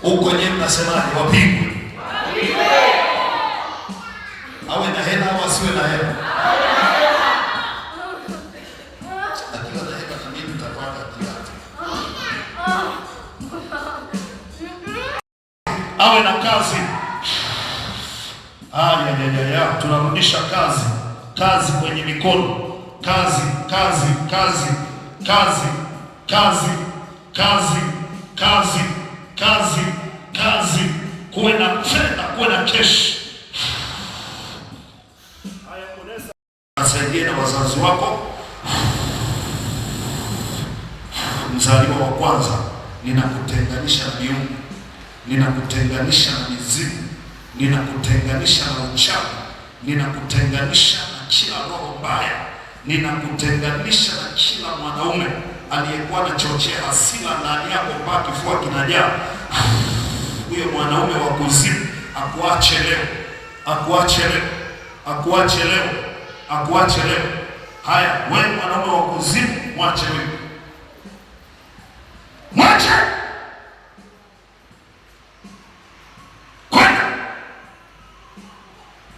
Huko nyewe mnasemaje? Wapigwe. Awe na hela au asiwe na hela? Akiwa na hela na mimi nitapata kiatu. Awe na kazi. Tunarudisha kazi kwenye mikono. Kazi. Kuwe na fedha, kuwe na cash. Haya, kunesa asaidie na wazazi wako. Mzaliwa wa kwanza, ninakutenganisha na miungu, ninakutenganisha na mizimu, ninakutenganisha na uchawi, ninakutenganisha na kila roho mbaya, ninakutenganisha na kila mwanaume aliyekuwa anachochea hasira ndani yako mpaka kifua kinajaa. Huyo mwanaume wa kuzimu akuache leo, akuache leo. Haya, wewe mwanaume wa kuzimu, mwache wewe, mwache.